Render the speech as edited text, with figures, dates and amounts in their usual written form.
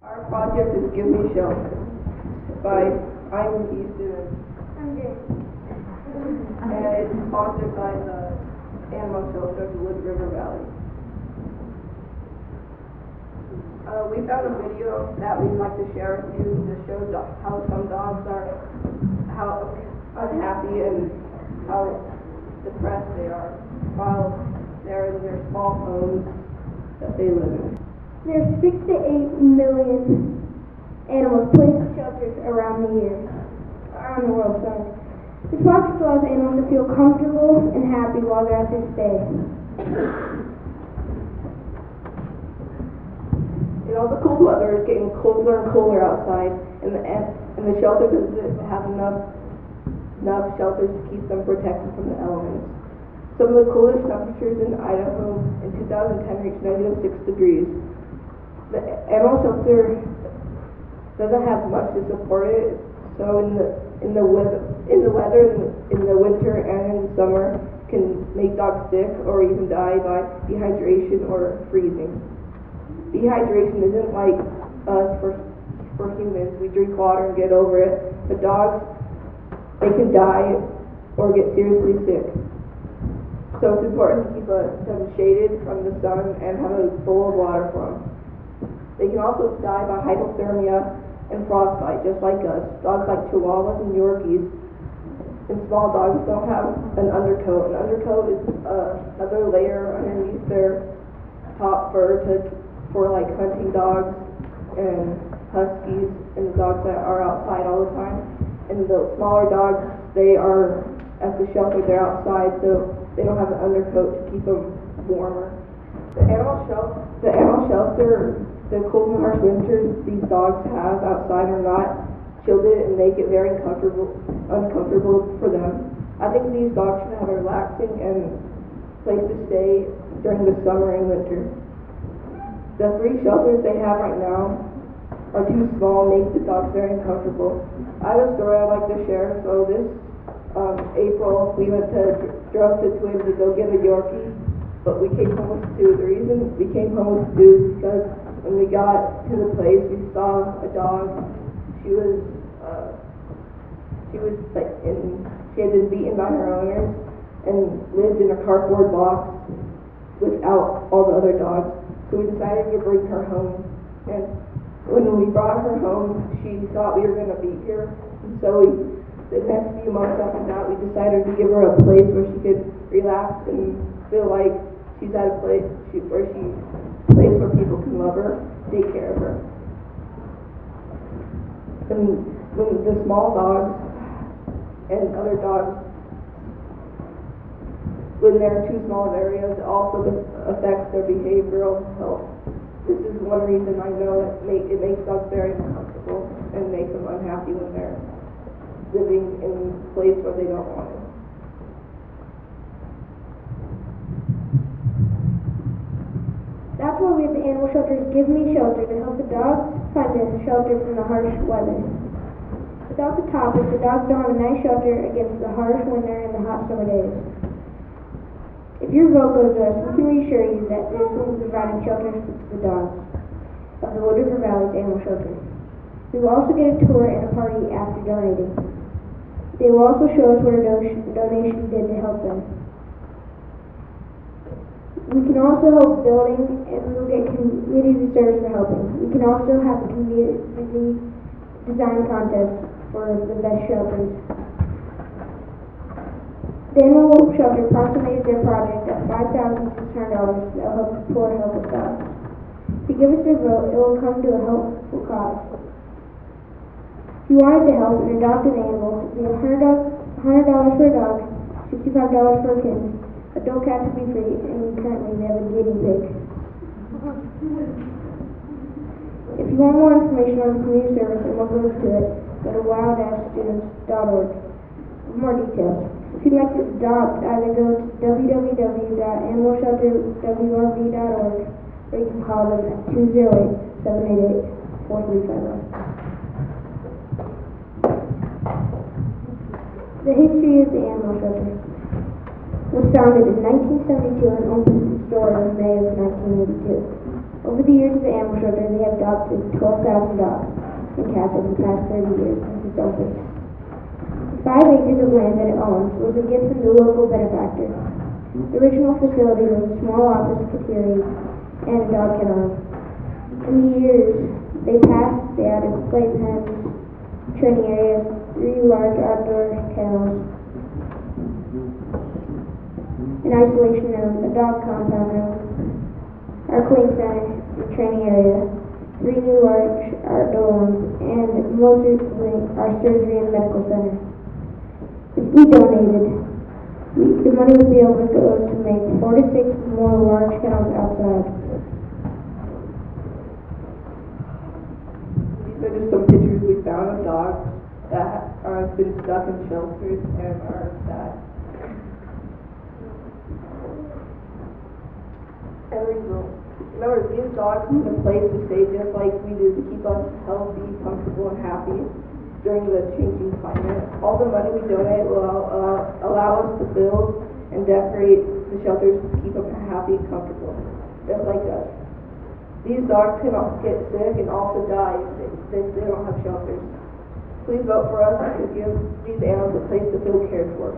Our project is Give Me Shelter I'm Easton I'm Jay. and it's sponsored by the Animal Shelter of the Wood River Valley. We found a video that we'd like to share with you to show how some dogs are, how unhappy and how depressed they are while they're in their small homes that they live in. There's 6 to 8 million animals placed in shelters around the world. This project allows animals to feel comfortable and happy while they're at their stay. You know, the cold weather is getting colder and colder outside, and the shelter doesn't have enough shelters to keep them protected from the elements. Some of the coolest temperatures in Idaho in 2010 reached -6 degrees. The animal shelter doesn't have much to support it, so in the winter and in the summer can make dogs sick or even die by dehydration or freezing. Dehydration isn't like us for humans. We drink water and get over it, but dogs, they can die or get seriously sick. So it's important to keep them shaded from the sun and have a bowl of water for them. They can also die by hypothermia and frostbite, just like us. Dogs like Chihuahuas and Yorkies and small dogs don't have an undercoat. An undercoat is another layer underneath their top fur for like hunting dogs and huskies and the dogs that are outside all the time. And the smaller dogs, they are at the shelter, they're outside, so they don't have an undercoat to keep them warmer. The animal shelter, the cold and harsh winters these dogs have outside are not shielded and make it very uncomfortable for them. I think these dogs should have a relaxing and place to stay during the summer and winter. The 3 shelters they have right now are too small and make the dogs very uncomfortable. I have a story I'd like to share. So this April we drove to Twin to go get a Yorkie, but we came home with 2. The reason we came home with 2 is because when we got to the place, we saw a dog. She had been beaten by her owners and lived in a cardboard box without all the other dogs. So we decided to bring her home. And when we brought her home, she thought we were going to beat her. And so the next few months after that, we decided to give her a place where she could relax and feel like she's at a place where people can love her, take care of her. And when the small dogs and other dogs, when they're in too small of areas, it also affects their behavioral health. This is one reason I know that it makes dogs very uncomfortable and makes them unhappy when they're living in a place where they don't want to. That's why we have the animal shelters Give Me Shelter to help the dogs find a shelter from the harsh weather. Without the topic, the dogs don't have a nice shelter against the harsh winter and the hot summer days. If your vote goes to us, we can reassure you that this will be providing shelters to the dogs of the Wood River Valley's animal shelter. We will also get a tour and a party after donating. They will also show us what a donation did to help them. We can also help building, and we will get community service for helping. We can also have a community design contest for the best shelters. The animal shelter approximated their project at $5,600 that will help support helpless dogs. If you give us your vote, it will come to a helpful cause. If you wanted to help and adopt an animal, it would be $100 for a dog, $65 for a kitten. Adult cats will be free, and currently we have a guinea pig. If you want more information on community service and what goes to it, go to wild-students.org for more details. If you'd like to adopt, either go to www.animalshelterwrv.org or you can call them at 208-788-4350. The history of the animal shelter was founded in 1972 and opened its doors in May of 1982. Over the the years of the animal shelter, they have adopted 12,000 dogs and cats over the past 30 years since its opening. The 5 acres of land that it owns was a gift from the local benefactor. The original facility was a small office, cafeteria, and a dog kennel. In the years they passed, they added playpens, training areas, 3 large outdoor kennels, an isolation room, a dog compound room, our clean center, a training area, 3 new large outdoor ones, and most recently our surgery and medical center. If we donated, the money would be able to go to make 4 to 6 more large kennels outside. These are just some pictures we found of dogs that have been stuck in shelters and are sad. And remember, these dogs need a place to stay just like we do to keep us healthy, comfortable, and happy during the changing climate. All the money we donate will allow us to build and decorate the shelters to keep them happy and comfortable, just like us. These dogs can get sick and also die if they don't have shelters. Please vote for us to give these animals a place to feel cared for.